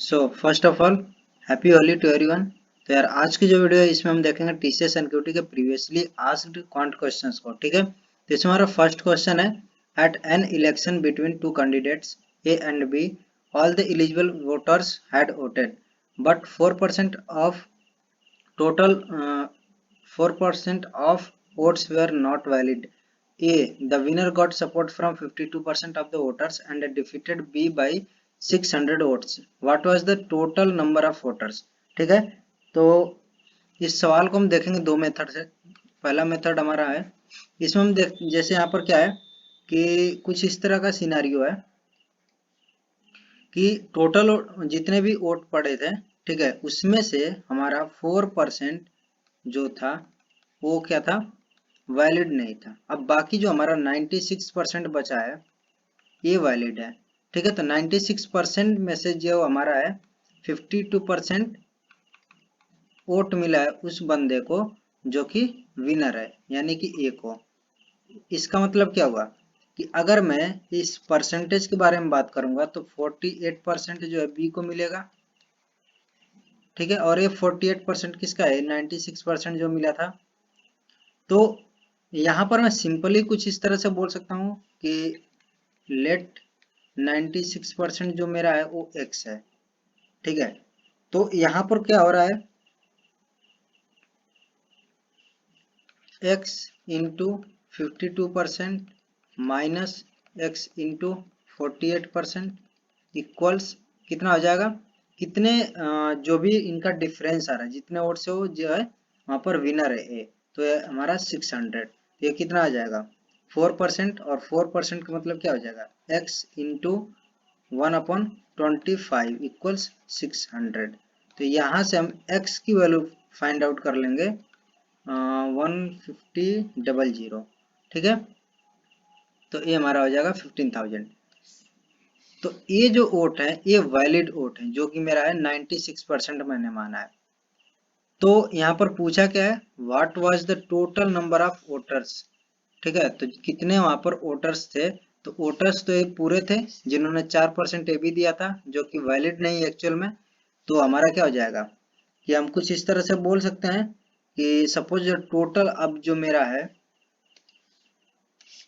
So first of all happy Holi to everyone. तो यार आज की जो वीडियो है इसमें हम देखेंगे टीसीएस एनक्यूटी के प्रीवियसली आस्क्ड क्वांट क्वेश्चंस को। ठीक है, तो इसमें हमारा फर्स्ट क्वेश्चन है, at an election between two candidates A and B all the eligible voters had voted but 4% of total 4% of votes were not valid. A. The winner got support from 52% of the voters and defeated B by 600 votes. What was the total number of voters? ठीक है, तो इस सवाल को हम देखेंगे दो method से। पहला मेथड हमारा है, इसमें हम देख जैसे यहाँ पर क्या है कि कुछ इस तरह का सिनारियो है कि टोटल जितने भी वोट पड़े थे, ठीक है, उसमें से हमारा 4% जो था वो क्या था, वैलिड नहीं था। अब बाकी जो हमारा 96% बचा है ये वैलिड है। ठीक है, तो 96% में से जो हमारा है 52% वोट मिला है उस बंदे को जो कि विनर है, यानी कि ए को। इसका मतलब क्या हुआ कि अगर मैं इस परसेंटेज के बारे में बात करूंगा तो 48% जो है बी को मिलेगा। ठीक है, और ये 48% किसका है, 96% जो मिला था। तो यहाँ पर मैं सिंपली कुछ इस तरह से बोल सकता हूँ कि लेट 96% जो मेरा है वो x है। ठीक है, तो यहाँ पर क्या हो रहा है, x into 52% minus x into 48% equals कितना हो जाएगा, कितने जो भी इनका डिफरेंस आ रहा है जितने वोट से वो जो है वहां पर विनर है ए, तो ये हमारा 600। ये कितना आ जाएगा 4%, और 4% का मतलब क्या हो जाएगा x इंटू 1/25 इक्वल्स 600। तो यहाँ से हम x की वैल्यू फाइंड आउट कर लेंगे 150,000। ठीक है, तो ये हमारा हो जाएगा 15,000। तो ये जो वोट है ये वैलिड वोट है जो कि मेरा है 96% मैंने माना है। तो यहाँ पर पूछा क्या है, what was the total number of voters. ठीक है, तो कितने वहां पर वोटर्स थे, तो वोटर्स तो एक पूरे थे जिन्होंने 4% ए भी दिया था जो कि वैलिड नहीं है एक्चुअल में। तो हमारा क्या हो जाएगा कि हम कुछ इस तरह से बोल सकते हैं कि सपोज जो टोटल अब जो मेरा है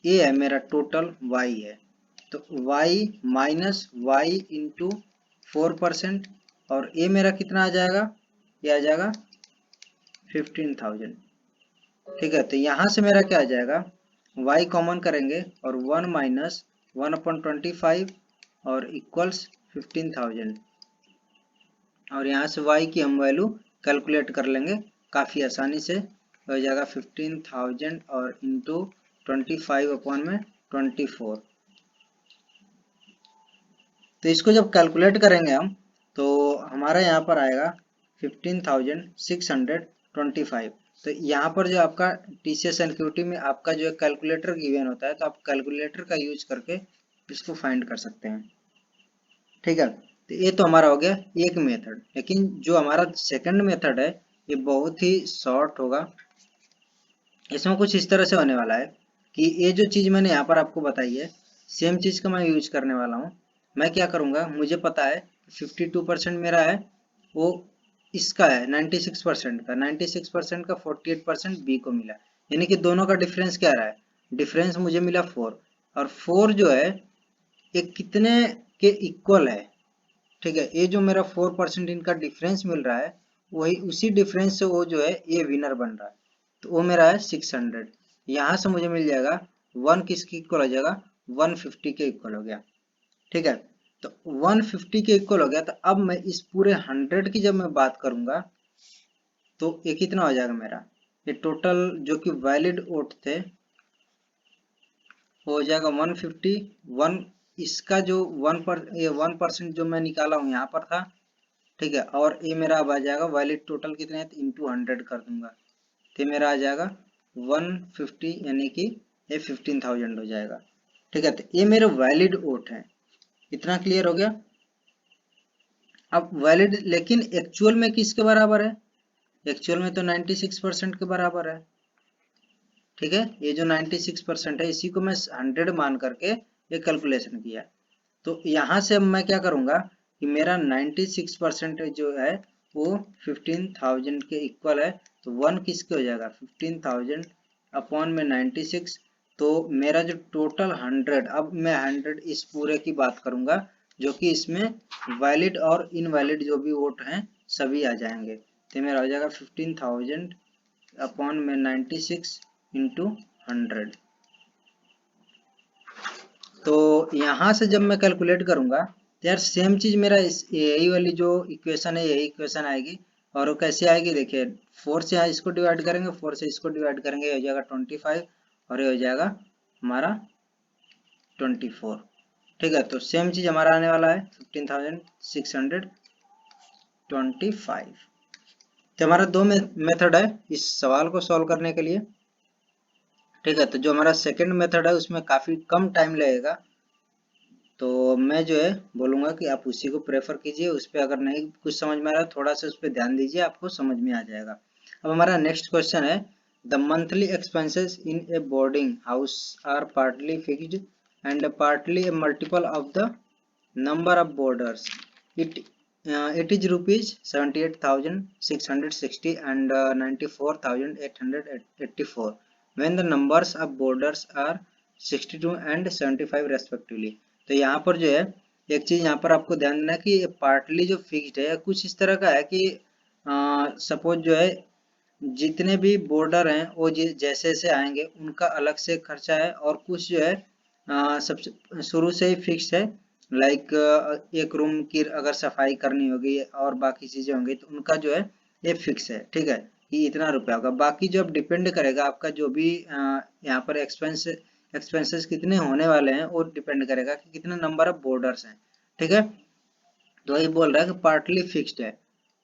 ये है मेरा टोटल y है, तो y माइनस वाई इंटू 4%, और ये मेरा कितना आ जाएगा, ये आ जाएगा 15,000। ठीक है, तो यहाँ से मेरा क्या आ जाएगा, y कॉमन करेंगे और 1 माइनस 1/25 और इक्वल्स 15,000, और यहाँ से y की हम वैल्यू कैलकुलेट कर लेंगे काफ़ी आसानी से। हो जाएगा 15,000 और इंटू 25/24। तो इसको जब कैलकुलेट करेंगे हम तो हमारा यहाँ पर आएगा 15,625। तो यहाँ पर जो आपका टीसीएस एनक्यूटी में आपका जो कैलकुलेटर गिवन होता है तो आप कैलकुलेटर का यूज करके इसको फाइंड कर सकते हैं। ठीक है, तो ये तो हमारा हो गया एक मेथड, लेकिन जो हमारा सेकंड मेथड है ये बहुत ही शॉर्ट होगा। इसमें कुछ इस तरह से होने वाला है कि ये जो चीज मैंने यहाँ पर आपको बताई है सेम चीज का मैं यूज करने वाला हूँ। मैं क्या करूंगा, मुझे पता है 52% मेरा है वो इसका है 96% का, 96% का 48% बी को मिला, यानी कि दोनों का डिफरेंस क्या रहा है, डिफरेंस मुझे मिला 4, और 4 जो है ये कितने के इक्वल है। ठीक है, ये जो मेरा 4% इनका डिफरेंस मिल रहा है वही उसी डिफरेंस से वो जो है ये विनर बन रहा है, तो वो मेरा है 600। यहाँ से मुझे मिल जाएगा 1 किसके इक्वल हो जाएगा, 150 के इक्वल हो गया। ठीक है, तो 150 के इक्वल हो गया, तो अब मैं इस पूरे 100 की जब मैं बात करूंगा तो ये कितना हो जाएगा मेरा, ये टोटल जो कि वैलिड वोट थे वो हो जाएगा 151। इसका जो 1% जो मैं निकाला हूँ यहाँ पर था। ठीक है, और ये मेरा अब आ जाएगा वैलिड टोटल कितने हैं, इंटू 100 कर दूंगा तो मेरा आ जाएगा 150, यानी कि ये 15,000 हो जाएगा। ठीक है, तो ये मेरे वैलिड वोट है। इतना क्लियर हो गया। अब वैलिड लेकिन एक्चुअल में किसके बराबर है, एक्चुअल में तो 96% के बराबर है। ठीक है, ये जो 96% है इसी को मैं 100 मान करके ये कैलकुलेशन किया। तो यहाँ से अब मैं क्या करूंगा कि मेरा 96% जो है वो 15,000 के इक्वल है। तो 1 किसके हो जाएगा, 15,000 अपॉन में 96। तो मेरा जो टोटल 100, अब मैं 100 इस पूरे की बात करूंगा जो कि इसमें वैलिड और इनवैलिड जो भी वोट हैं सभी आ जाएंगे। तो मेरा हो जाएगा 15,000 अपॉन में 96 इंटू 100। तो यहाँ से जब मैं कैलकुलेट करूंगा तो यार सेम चीज मेरा यही वाली जो इक्वेशन है यही इक्वेशन आएगी। और वो कैसे आएगी देखिए, 4 से यहाँ इसको डिवाइड करेंगे, 4 से इसको डिवाइड करेंगे, ये हो जाएगा 25 और ये हो जाएगा हमारा 24। ठीक है, तो सेम चीज हमारा आने वाला है 15,625। तो हमारा दो मेथड है इस सवाल को सॉल्व करने के लिए। ठीक है, तो जो हमारा सेकंड मेथड है उसमें काफी कम टाइम लगेगा, तो मैं जो है बोलूंगा कि आप उसी को प्रेफर कीजिए। उस पर अगर नहीं कुछ समझ में आ रहा है थोड़ा सा उस पर ध्यान दीजिए, आपको समझ में आ जाएगा। अब हमारा नेक्स्ट क्वेश्चन है, the monthly expenses in a boarding house are partly fixed and partly a multiple of the number of boarders. It is rupees 78,660 and 94,884 when the numbers of boarders are 62 and 75 respectively। तो यहाँ पर जो है एक चीज यहाँ पर आपको ध्यान देना कि पार्टली जो फिक्स्ड है कुछ इस तरह का है कि सपोज जो है जितने भी बॉर्डर हैं वो जैसे जैसे आएंगे उनका अलग से खर्चा है, और कुछ जो है सबसे शुरू से ही फिक्स है। लाइक एक रूम की अगर सफाई करनी होगी और बाकी चीजें होंगी तो उनका जो है ये फिक्स है। ठीक है, कि इतना रुपया होगा। बाकी जो अब डिपेंड करेगा आपका जो भी यहाँ पर एक्सपेंसेस कितने होने वाले हैं वो डिपेंड करेगा कि कितने नंबर ऑफ बॉर्डर्स हैं। ठीक है, तो ये बोल रहा है कि पार्टली फिक्स्ड है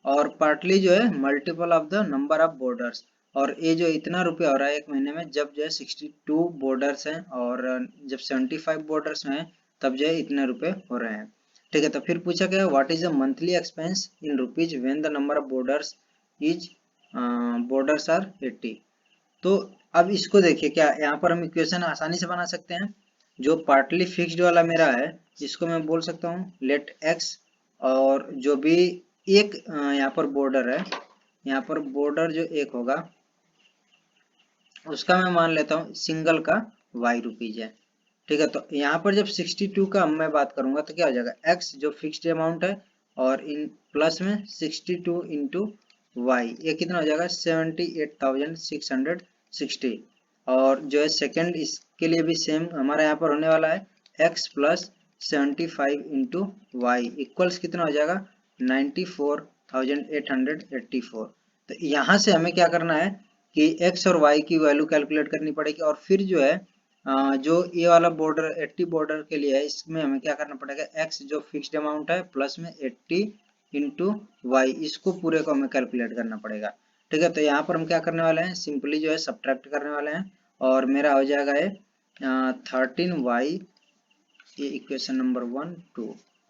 और पार्टली जो है multiple of the number of borders. और ये जो इतना रुपया हो रहा है एक महीने में, जब जो है 62 बॉर्डर्स हैं और जब 75 बॉर्डर्स में है तब जो है इतने रुपए हो रहे हैं। ठीक है, तो फिर पूछा गया what is the monthly expense in rupees when the number of boarders are 80। तो अब इसको देखिए, क्या यहाँ पर हम इक्वेशन आसानी से बना सकते हैं। जो पार्टली फिक्स्ड वाला मेरा है इसको मैं बोल सकता हूँ लेट एक्स, और जो भी एक यहाँ पर बॉर्डर है, यहाँ पर बॉर्डर जो एक होगा उसका मैं मान लेता हूँ सिंगल का y रुपीज है। ठीक है, तो यहाँ पर जब 62 का मैं बात करूंगा तो क्या हो जाएगा, x जो फिक्स्ड अमाउंट है और इन प्लस में 62 इंटू वाई, ये कितना हो जाएगा 78,660। और जो है सेकंड इसके लिए भी सेम हमारा यहाँ पर होने वाला है x plus 75 into y equals कितना हो जाएगा 94,884। तो यहाँ से हमें क्या करना है कि x और y की वैल्यू कैलकुलेट करनी पड़ेगी, और फिर जो है जो ये वाला बॉर्डर 80 बॉर्डर के लिए है इसमें हमें क्या करना पड़ेगा, x जो फिक्स्ड अमाउंट है प्लस में 80 इंटू वाई, इसको पूरे को हमें कैलकुलेट करना पड़ेगा। ठीक है, तो यहाँ पर हम क्या करने वाले हैं, सिंपली जो है सब्ट्रैक्ट करने वाले हैं और मेरा हो जाएगा ये 13y, ये इक्वेशन नंबर 1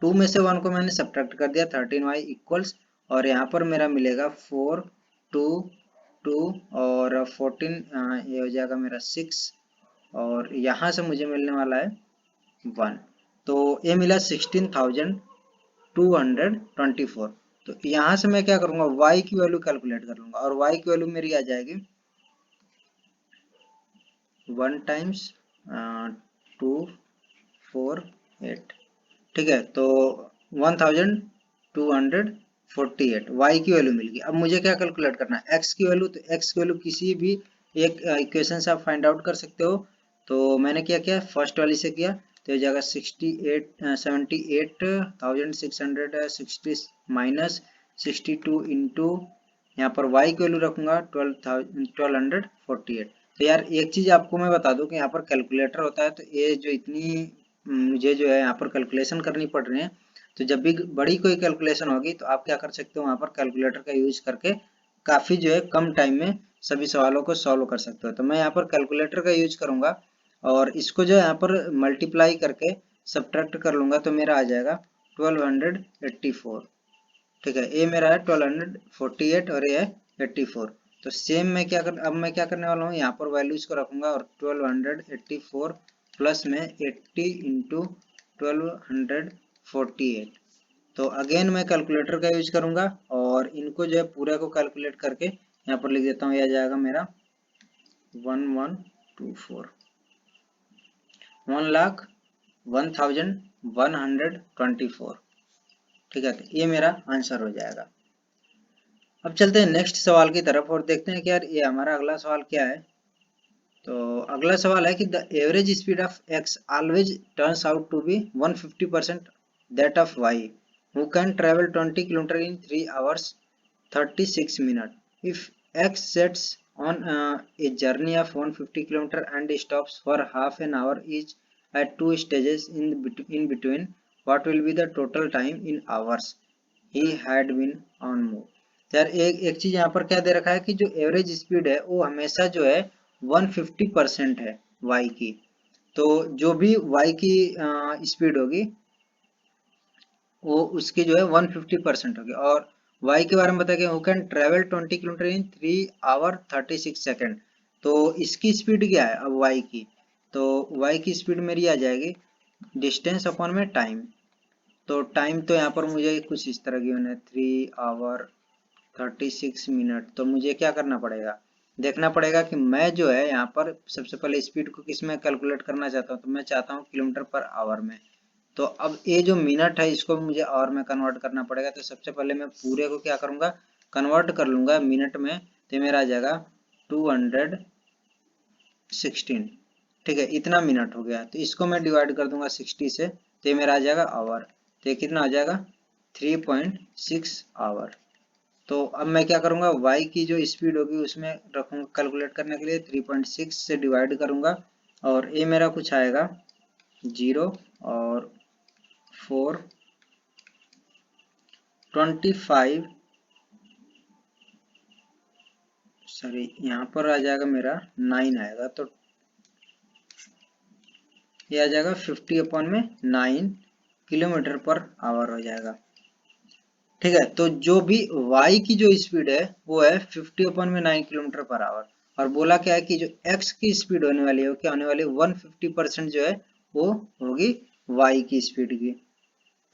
2 में से 1 को मैंने सब्ट्रैक्ट कर दिया 13y इक्वल्स, और यहाँ पर मेरा मिलेगा 4 2 2 और 14, ये हो जाएगा मेरा 6, और यहाँ से मुझे मिलने वाला है 1। तो ये मिला 16,224। तो यहाँ से मैं क्या करूँगा, y की वैल्यू कैलकुलेट कर लूंगा, और y की वैल्यू मेरी आ जाएगी 1 टाइम्स 248। ठीक है, तो 1248 y की वैल्यू मिल गई। अब मुझे क्या कैलकुलेट करना है, x की वैल्यू। तो x की वैल्यू किसी भी एक इक्वेशन से आप फाइंड आउट कर सकते हो। तो मैंने क्या किया, फर्स्ट वाली से किया, तो ये जाएगा 78,660 माइनस 62 इंटू यहाँ पर y की वैल्यू रखूंगा 1248। तो यार एक चीज आपको मैं बता दूं कि यहाँ पर कैलकुलेटर होता है, तो ये जो इतनी मुझे जो है यहाँ पर कैलकुलेशन करनी पड़ रही है, तो जब भी बड़ी कोई कैलकुलेशन होगी तो आप क्या कर सकते हो, वहाँ पर कैलकुलेटर का यूज करके काफी जो है कम टाइम में सभी सवालों को सॉल्व कर सकते हो। तो मैं यहाँ पर कैलकुलेटर का यूज करूंगा और इसको जो है यहाँ पर मल्टीप्लाई करके सब्ट्रैक्ट कर लूंगा, तो मेरा आ जाएगा 1284। ठीक है, ये मेरा है 1248 और ये है 84। तो सेम मैं अब मैं क्या करने वाला हूँ, यहाँ पर वैल्यूज को रखूंगा और 1284 प्लस में 80 इंटू 1248। तो अगेन मैं कैलकुलेटर का यूज करूंगा और इनको जो है पूरे को कैलकुलेट करके यहाँ पर लिख देता हूँ। यह जाएगा मेरा 1124 1,01,124। ठीक है, तो ये मेरा आंसर हो जाएगा। अब चलते हैं नेक्स्ट सवाल की तरफ और देखते हैं कि यार ये हमारा अगला सवाल क्या है। तो अगला सवाल है कि the average speed of x always turns out to be 150% that of y who can travel 20 kilometre in 3 hours 36 minutes. If x sets on a journey of 150 kilometer and stops for half an hour each at two stages in between, what will be the total time in hours he had been on move? यार एक चीज यहाँ पर क्या दे रखा है कि जो एवरेज स्पीड है वो हमेशा जो है 150% है y की। तो जो भी y की स्पीड होगी वो उसकी जो है 150% होगी। और y के बारे में बताया गया who can travel 20 kilometre in 3 hour 36 second. तो इसकी स्पीड क्या है अब y की, तो y की स्पीड मेरी आ जाएगी डिस्टेंस अपॉन में टाइम। तो टाइम तो यहाँ पर मुझे कुछ इस तरह गिवन है 3 hour 36 मिनट। तो मुझे क्या करना पड़ेगा, देखना पड़ेगा कि मैं जो है यहाँ पर सबसे पहले स्पीड को किस में कैलकुलेट करना चाहता हूँ। तो मैं चाहता हूँ किलोमीटर पर आवर में। तो अब ये जो मिनट है इसको मुझे आवर में कन्वर्ट करना पड़ेगा। तो सबसे पहले मैं पूरे को क्या करूंगा, कन्वर्ट कर लूंगा मिनट में। तो मेरा आ जाएगा 216। ठीक है, इतना मिनट हो गया। तो इसको मैं डिवाइड कर दूंगा 60 से, तो ये मेरा आ जाएगा आवर। तो ये कितना आ जाएगा 3.6 आवर। तो अब मैं क्या करूंगा, y की जो स्पीड होगी उसमें रखूंगा कैलकुलेट करने के लिए 3.6 से डिवाइड करूंगा और ये मेरा कुछ आएगा 0 और 425। सॉरी यहाँ पर आ जाएगा मेरा 9 आएगा। तो ये आ जाएगा 50/9 किलोमीटर पर आवर हो जाएगा। ठीक है, तो जो भी y की जो स्पीड है वो है 50/9 किलोमीटर पर आवर। और बोला क्या है कि जो x की स्पीड होने वाली है वो क्या होने वाली है 150% जो है वो होगी y की स्पीड की।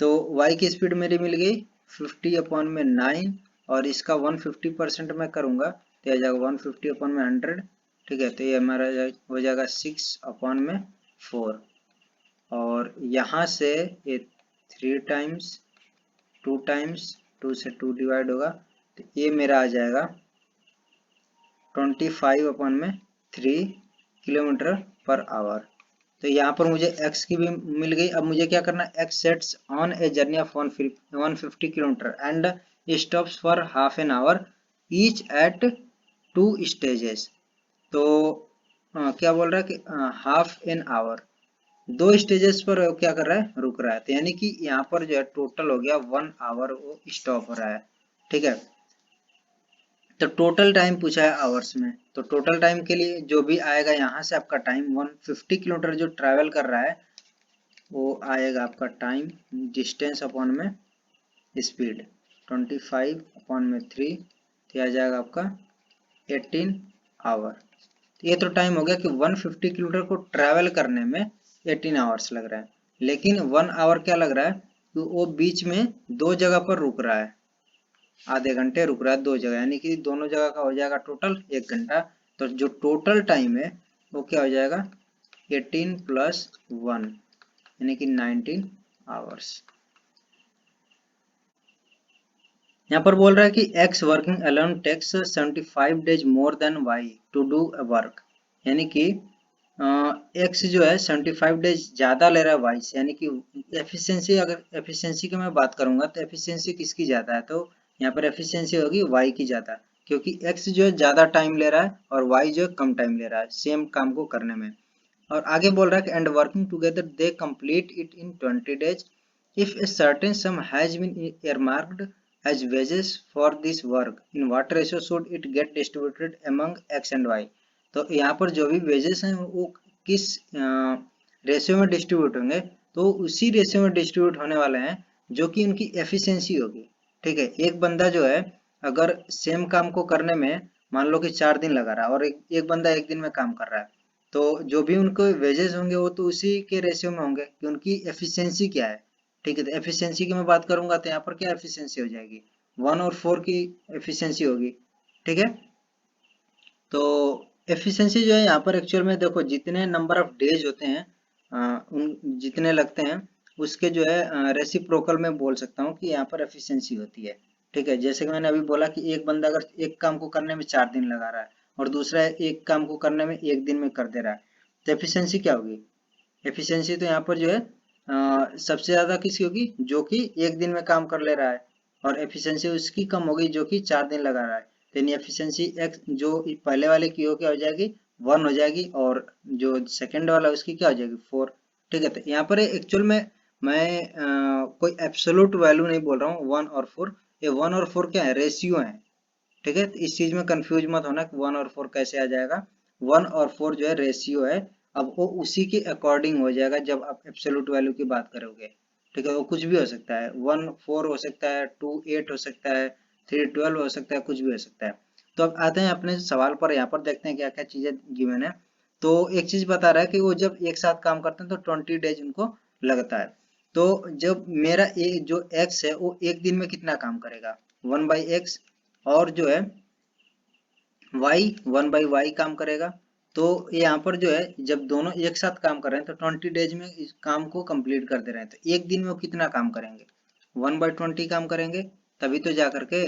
तो y की स्पीड मेरी मिल गई 50/9 और इसका 150% मैं करूंगा तो आ जाएगा 150/100। ठीक है, तो ये हमारा हो जाएगा 6/4 और यहाँ से ये 3 टाइम्स 2 टाइम्स 2 से 2 डिवाइड होगा। तो ये मेरा आ जाएगा 25/3 किलोमीटर पर आवर। तो यहाँ पर मुझे x की भी मिल गई। अब मुझे क्या करना है, x sets on a journey of 150 kilometre and stops for half an hour each eight 2 stages. तो क्या बोल रहा है कि हाफ एन आवर 2 स्टेजेस पर क्या कर रहा है, रुक रहा है। तो यानी कि यहाँ पर जो है टोटल हो गया 1 आवर वो स्टॉप हो रहा है। ठीक है, तो टोटल टाइम पूछा है आवर्स में। तो टोटल टाइम के लिए जो भी आएगा यहाँ से आपका टाइम 150 किलोमीटर जो ट्रैवल कर रहा है वो आएगा आपका टाइम डिस्टेंस अपॉन में स्पीड 25/3। तो आ जाएगा आपका 18 आवर। ये तो टाइम हो गया कि 150 किलोमीटर को ट्रैवल करने में 18 आवर्स लग रहा है। लेकिन 1 आवर क्या लग रहा है कि वो बीच में 2 जगह पर रुक रहा है, आधे घंटे रुक रहा है 2 जगह, यानी कि दोनों जगह का हो जाएगा टोटल 1 घंटा। तो जो टोटल टाइम है वो क्या हो जाएगा 18 + 1 यानी कि 19 आवर्स। यहाँ पर बोल रहा है कि x working alone takes 75 days more than y to do a work. यानी कि x जो है 75 डेज ज्यादा ले रहा है y से। यानी कि एफिशिएंसी, अगर एफिशिएंसी की मैं बात करूंगा तो एफिशिएंसी किसकी ज्यादा है, तो यहाँ पर एफिशिएंसी होगी y की ज्यादा, क्योंकि x जो है ज्यादा टाइम ले रहा है और y जो है कम टाइम ले रहा है सेम काम को करने में। और आगे बोल रहा है कि and working together they complete it in 20 days if a certain sum has been earmarked as wages for this work in what ratio should it get distributed among x and y। तो यहाँ पर जो भी wages हैं वो किस ratio में distribute होंगे, तो उसी रेशियो में डिस्ट्रीब्यूट होने वाले हैं जो कि उनकी एफिशिएंसी होगी। ठीक है, एक बंदा जो है अगर सेम काम को करने में मान लो कि 4 दिन लगा रहा है और एक बंदा 1 दिन में काम कर रहा है, तो जो भी उनको वेजेस होंगे वो तो उसी के रेशियो में होंगे कि उनकी एफिशिएंसी क्या है। ठीक है। तो एफिशिएंसी की मैं बात करूंगा तो यहाँ पर क्या एफिशिएंसी हो जाएगी, 1 और 4 की एफिशिएंसी होगी। ठीक है। तो एफिशिएंसी जो है यहाँ पर एक्चुअल में देखो जितने नंबर ऑफ डेज होते हैं उन जितने लगते हैं उसके जो है रेसिप्रोकल में बोल सकता हूँ कि यहाँ पर एफिशिएंसी होती है। ठीक है। जैसे कि मैंने अभी बोला कि एक बंदा अगर एक काम को करने में 4 दिन लगा रहा है और दूसरा एक काम को करने में 1 दिन में कर दे रहा है, तो एफिशिएंसी क्या होगी? एफिशिएंसी तो यहाँ पर जो है सबसे ज्यादा किसकी होगी, जो कि 1 दिन में काम कर ले रहा है, और एफिशिएंसी उसकी कम होगी जो कि 4 दिन लगा रहा है। तो एफिशिएंसी एक्स जो पहले वाले की हो क्या हो जाएगी, 1 हो जाएगी, और जो सेकंड वाला उसकी क्या हो जाएगी, 4। ठीक है। तो यहाँ पर एक्चुअल में मैं कोई एब्सोल्यूट वैल्यू नहीं बोल रहा हूँ 1 और 4। ये 1 और 4 क्या है, रेशियो है। ठीक है। तो इस चीज में कंफ्यूज मत होना कि 1 और 4 कैसे आ जाएगा। 1 और 4 जो है रेशियो है। अब वो उसी के अकॉर्डिंग हो जाएगा जब आप एब्सोल्यूट वैल्यू की बात करोगे। ठीक है। वो कुछ भी हो सकता है, 1 4 हो सकता है, 2 8 हो सकता है, 3 12 हो सकता है, कुछ भी हो सकता है। तो अब आते हैं अपने सवाल पर, यहाँ पर देखते हैं क्या क्या चीजें गिवन है। तो एक चीज बता रहा है कि वो जब एक साथ काम करते हैं तो 20 डेज उनको लगता है। तो जब मेरा जो एक्स है वो एक दिन में कितना काम करेगा, 1/x, और जो है y 1/y काम करेगा। तो यहाँ पर जो है जब दोनों एक साथ काम कर रहे हैं तो 20 डेज में इस काम को कंप्लीट कर दे रहे हैं। तो एक दिन में वो कितना काम करेंगे, 1/20 काम करेंगे। तभी तो जा करके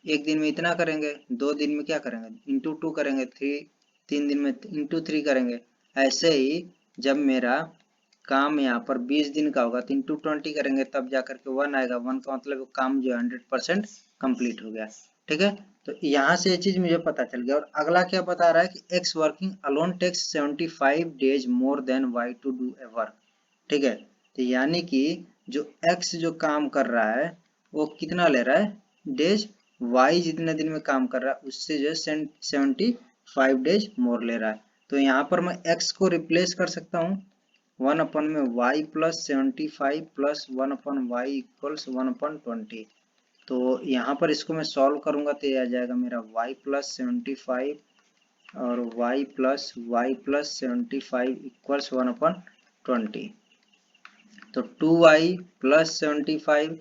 एक दिन में इतना करेंगे, 2 दिन में क्या करेंगे, इंटू 2 करेंगे, 3 दिन में इंटू 3 करेंगे। ऐसे ही जब मेरा काम यहाँ पर 20 दिन का होगा तो इंटू 20 करेंगे, तब जा करके 1 आएगा। 1 का मतलब काम जो 100% कंप्लीट हो गया। ठीक है। तो यहाँ से ये चीज मुझे पता चल गया। और अगला क्या बता रहा है कि x working alone takes 75 days more than y to do a work. ठीक है। तो यानी कि जो एक्स जो काम कर रहा है वो कितना ले रहा है डेज, वाई जितने दिन में काम कर रहा है उससे जो है 75 डेज मोर ले रहा है। तो यहाँ पर मैं एक्स को रिप्लेस कर सकता हूँ 1 में y plus 75 plus 1 y equals 1/20। तो यहाँ पर इसको मैं सॉल्व करूंगा तो ये आ जाएगा मेरा y प्लस 75 और y प्लस 75 इक्वल्स 1/20। तो 2y plus 75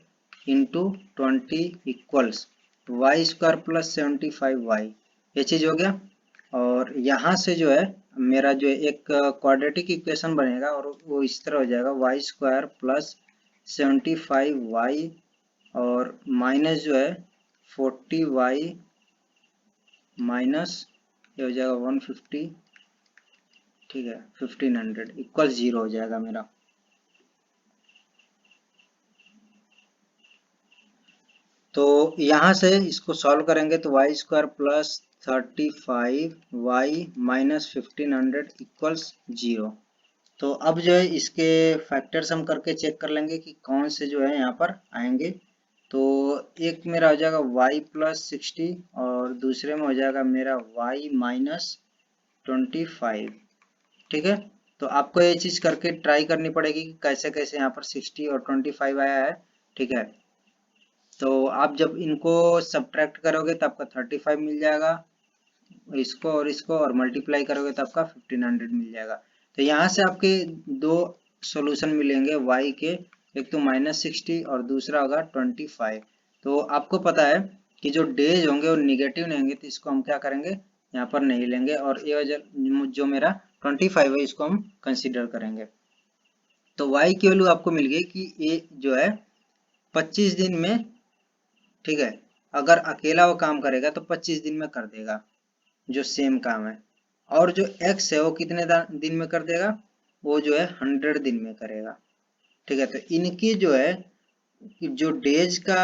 into 20 equals y square plus 75y। ये चीज हो गया। और यहाँ से जो है मेरा जो एक क्वाड्रेटिक इक्वेशन बनेगा और वो इस तरह हो जाएगा वाई स्क्वायर प्लस 75y और माइनस जो है 40y माइनस ये हो जाएगा 150। ठीक है, 1500 इक्वल 0 हो जाएगा मेरा। तो यहाँ से इसको सॉल्व करेंगे तो y square plus 35y minus 1500 equals 0। तो अब जो है इसके फैक्टर्स हम करके चेक कर लेंगे कि कौन से जो है यहाँ पर आएंगे। तो एक मेरा हो जाएगा y प्लस 60 और दूसरे में हो जाएगा मेरा y माइनस 25। ठीक है। तो आपको ये चीज करके ट्राई करनी पड़ेगी कि कैसे कैसे यहाँ पर 60 और 25 आया है। ठीक है। तो आप जब इनको सब्ट्रैक्ट करोगे तो आपका 35 मिल जाएगा, इसको और मल्टीप्लाई करोगे तो आपका 1500 मिल जाएगा। तो यहाँ से आपके दो सॉल्यूशन मिलेंगे y के, एक तो -60 और दूसरा होगा 25। तो आपको पता है कि जो डेज होंगे वो निगेटिव नहीं होंगे, तो इसको हम क्या करेंगे, यहाँ पर नहीं लेंगे, और ये जो मेरा 25 है इसको हम कंसिडर करेंगे। तो y की वैल्यू आपको मिल गई कि ये जो है 25 दिन में, ठीक है, अगर अकेला वो काम करेगा तो 25 दिन में कर देगा जो सेम काम है। और जो x है वो कितने दिन में कर देगा, वो जो है 100 दिन में करेगा। ठीक है। तो इनकी जो है जो डेज का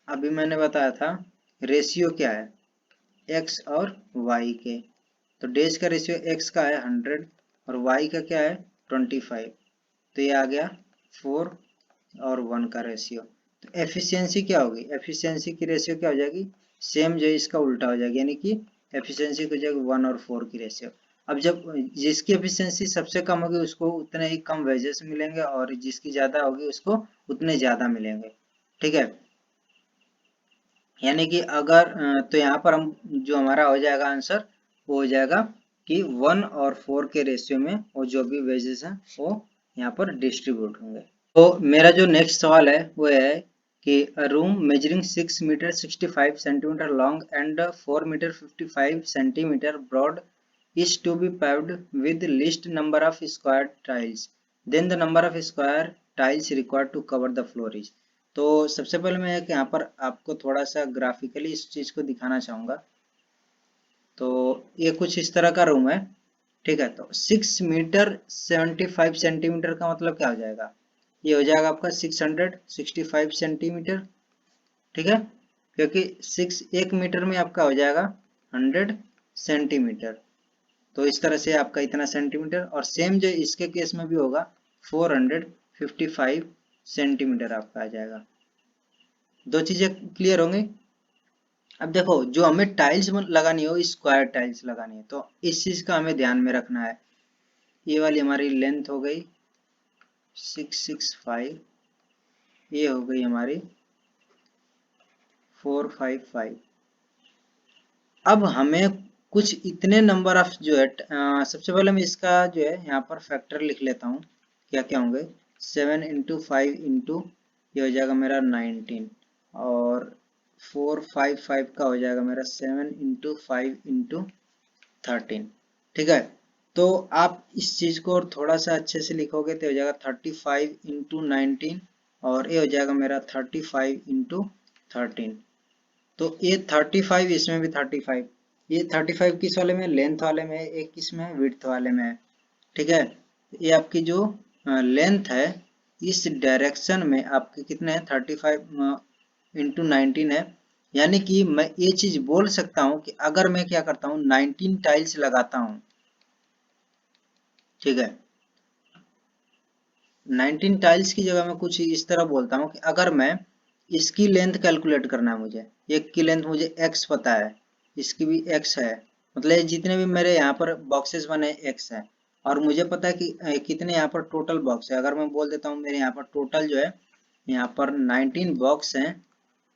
अभी मैंने बताया था रेशियो क्या है, x और y के। तो डेज का रेशियो x का है 100 और y का क्या है 25। तो ये आ गया 4 और 1 का रेशियो। तो एफिशिएंसी क्या होगी, एफिशिएंसी की रेशियो क्या हो जाएगी, सेम जो इसका उल्टा हो जाएगी, यानी कि एफिशिएंसी हो जाएगी 1 और 4 की रेशियो। अब जब जिसकी एफिशिएंसी सबसे कम होगी उसको उतने ही कम वेजेस मिलेंगे और जिसकी ज्यादा होगी उसको उतने ज्यादा मिलेंगे। ठीक है। यानी कि अगर तो यहाँ पर हम जो हमारा हो जाएगा आंसर वो हो जाएगा कि 1 और 4 के रेशियो में वो जो भी वेजेस हैं वो यहाँ पर डिस्ट्रीब्यूट होंगे। तो मेरा जो नेक्स्ट सवाल है वो है कि a room measuring 6 meter 65 centimeter long and 4 meter 55 centimeter broad is to be paved with least number of square tiles. Then the number of square tiles required to cover the floor is. तो सबसे पहले मैं यहाँ पर आपको थोड़ा सा graphically इस चीज को दिखाना चाहूंगा। तो ये कुछ इस तरह का रूम है, ठीक है। तो 6 मीटर 75 सेंटीमीटर का मतलब क्या हो जाएगा, ये हो जाएगा आपका 665 सेंटीमीटर, ठीक है, क्योंकि 1 मीटर में आपका हो जाएगा 100 सेंटीमीटर। तो इस तरह से आपका इतना सेंटीमीटर, और सेम जो इसके केस में भी होगा 455 सेंटीमीटर आपका आ जाएगा। दो चीजें क्लियर होंगी। अब देखो, जो हमें टाइल्स लगानी हो स्क्वायर टाइल्स लगानी है, तो इस चीज का हमें ध्यान में रखना है। ये वाली हमारी लेंथ हो गई 665, ये हो गई हमारी 455। अब हमें कुछ इतने नंबर ऑफ जो है सबसे पहले मैं इसका जो है यहाँ पर फैक्टर लिख लेता हूँ। क्या क्या होंगे, 7 इंटू 5 इंटू ये हो जाएगा मेरा 19, और 455 का हो जाएगा मेरा 7 इंटू 5 इंटू 13, ठीक है। तो आप इस चीज को और थोड़ा सा अच्छे से लिखोगे तो हो जाएगा 35 इंटू 19, और ये हो जाएगा मेरा 35 इंटू 13। तो ये 35, इसमें भी 35, ये 35 किस वाले में, लेंथ वाले में, एक किस में, विड्थ वाले में है, ठीक है। ये आपकी जो लेंथ है इस डायरेक्शन में आपके कितने हैं, 35 इंटू 19 है। यानी कि मैं ये चीज बोल सकता हूँ कि अगर मैं क्या करता हूँ 19 टाइल्स लगाता हूँ, ठीक है, 19 टाइल्स की जगह मैं कुछ इस तरह बोलता हूँ कि अगर मैं इसकी लेंथ कैलकुलेट करना है मुझे, एक की लेंथ मुझे x पता है, इसकी भी x है, मतलब जितने भी मेरे यहाँ पर बॉक्सेस बने x है, और मुझे पता है कि कितने यहाँ पर टोटल बॉक्स है। अगर मैं बोल देता हूँ मेरे यहाँ पर टोटल जो है यहाँ पर 19 बॉक्स हैं,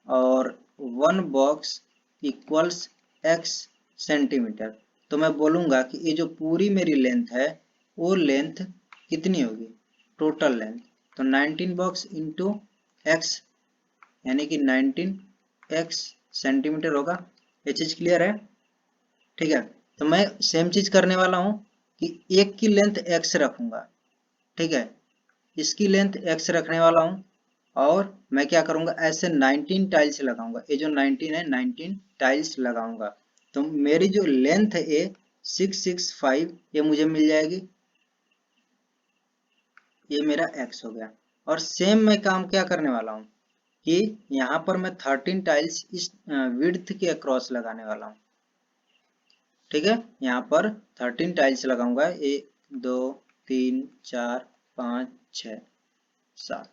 और 1 बॉक्स इक्वल्स x सेंटीमीटर, तो मैं बोलूंगा कि ये जो पूरी मेरी लेंथ है वो लेंथ कितनी होगी, टोटल लेंथ। तो 19 बॉक्स इंटू एक्स, यानी कि 19 एक्स सेंटीमीटर होगा। ये चीज क्लियर है, ठीक है। तो मैं सेम चीज करने वाला हूं कि एक की लेंथ एक्स रखूंगा, ठीक है, इसकी लेंथ एक्स रखने वाला हूं, और मैं क्या करूंगा ऐसे 19 टाइल्स लगाऊंगा। ये जो 19 है 19 टाइल्स लगाऊंगा, तो मेरी जो लेंथ है ये 665 ये मुझे मिल जाएगी, ये मेरा x हो गया। और सेम मैं काम क्या करने वाला हूँ कि यहाँ पर मैं 13 टाइल्स इस विड्थ के अक्रॉस लगाने वाला हूँ, ठीक है। यहाँ पर 13 टाइल्स लगाऊंगा, 1 2 3 4 5 6 7,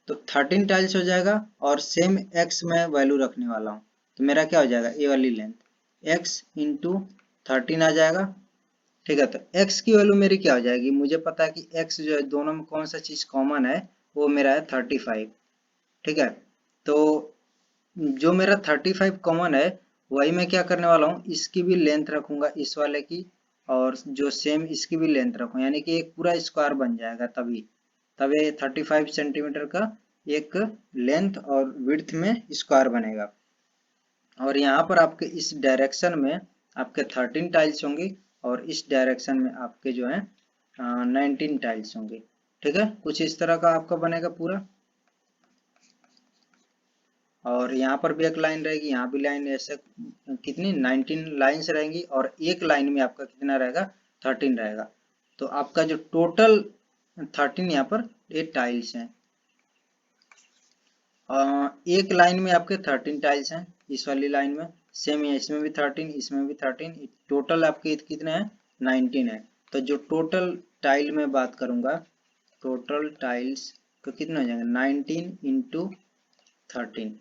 तो 13 टाइल्स हो जाएगा, और सेम x में वैल्यू रखने वाला हूँ। तो मेरा क्या हो जाएगा, ये वाली लेंथ x इंटू 13 आ जाएगा, ठीक है। तो x की वैल्यू मेरी क्या हो जाएगी, मुझे पता है कि x जो है दोनों में कौन सा चीज कॉमन है, वो मेरा है 35, ठीक है। तो जो मेरा 35 कॉमन है वही मैं क्या करने वाला हूँ, इसकी भी लेंथ रखूंगा इस वाले की, और जो सेम इसकी भी लेंथ रखूंगा, यानी कि एक पूरा स्क्वायर बन जाएगा। तभी तब ये 35 सेंटीमीटर का एक लेंथ और विड्थ में स्क्वायर बनेगा। और यहाँ पर आपके इस डायरेक्शन में आपके 13 टाइल्स होंगी, और इस डायरेक्शन में आपके जो है 19 टाइल्स होंगी, ठीक है। कुछ इस तरह का आपका बनेगा पूरा, और यहाँ पर भी एक लाइन रहेगी, यहाँ भी लाइन, ऐसे कितनी 19 लाइन्स रहेंगी, और एक लाइन में आपका कितना रहेगा 13 रहेगा। तो आपका जो टोटल 13 यहाँ पर ये टाइल्स हैं, एक लाइन में आपके 13 टाइल्स हैं, इस वाली लाइन में सेम है, इसमें भी 13 इसमें भी 13, टोटल आपके कितने हैं 19 है। तो जो टोटल टाइल में बात करूंगा, टोटल टाइल्स तो कितने हो जाएंगे 19 इंटू 13,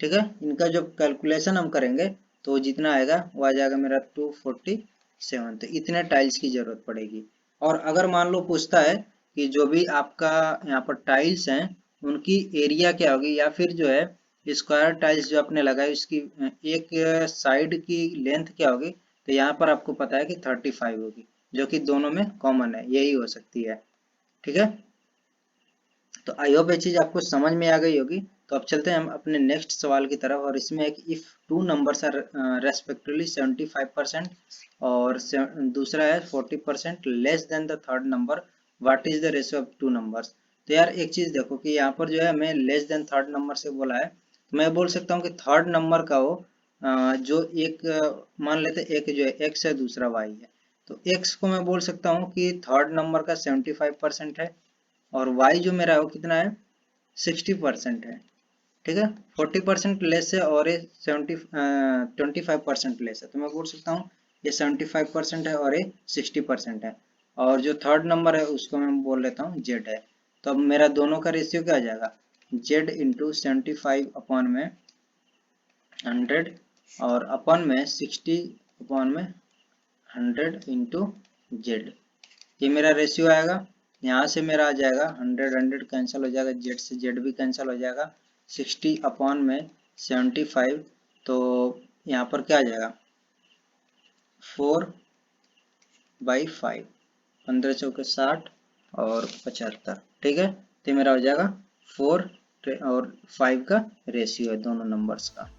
ठीक है। इनका जो कैलकुलेशन हम करेंगे तो जितना आएगा वो आ जाएगा मेरा 247। तो इतने टाइल्स की जरूरत पड़ेगी। और अगर मान लो पूछता है कि जो भी आपका यहाँ पर टाइल्स हैं उनकी एरिया क्या होगी, या फिर जो है स्क्वायर टाइल्स जो आपने लगाई उसकी एक साइड की लेंथ क्या होगी, तो यहाँ पर आपको पता है कि 35 होगी, जो कि दोनों में कॉमन है, यही हो सकती है, ठीक है। तो आई होप ये चीज आपको समझ में आ गई होगी। तो अब चलते हैं हम अपने नेक्स्ट सवाल की तरफ, और इसमें एक if two numbers are respectively 75% और दूसरा है 40% less than the third number, what is the ratio of two numbers. तो यार एक चीज देखो कि यहाँ पर जो है हमें लेस देन थर्ड नंबर से बोला है, तो मैं बोल सकता हूँ कि थर्ड नंबर का वो जो एक मान लेते एक जो है एक्स है, दूसरा वाई है, तो एक्स को मैं बोल सकता हूँ कि थर्ड नंबर का 75% है, और y जो मेरा है वो कितना है 60% है। ठीक है, 40% लेस है और ये 25% लेस है, तो मैं बोल सकता हूँ ये 75% है और ये 60% है। और जो थर्ड नंबर है उसको मैं बोल लेता हूँ z है। तो अब मेरा दोनों का रेशियो क्या आ जाएगा, z इंटू 75 अपॉन में 100 और अपॉन में 60 अपॉन में 100 इंटू जेड, ये मेरा रेशियो आएगा। यहाँ से मेरा आ जाएगा 100 कैंसिल हो जाएगा, जेड से जेड भी कैंसिल हो जाएगा, 60 अपॉन में 75, तो यहाँ पर क्या आ जाएगा 4/5, 15 चौके 60 और 75। ठीक है, तो मेरा हो जाएगा 4 और 5 का रेशियो है दोनों नंबर्स का।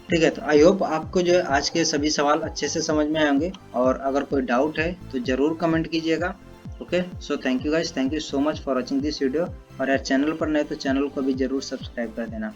ठीक है, तो आई होप आपको जो है आज के सभी सवाल अच्छे से समझ में आएंगे, और अगर कोई डाउट है तो जरूर कमेंट कीजिएगा। Okay, so thank you guys, thank you so much for watching this video, और यार चैनल पर नए तो चैनल को भी जरूर सब्सक्राइब कर देना।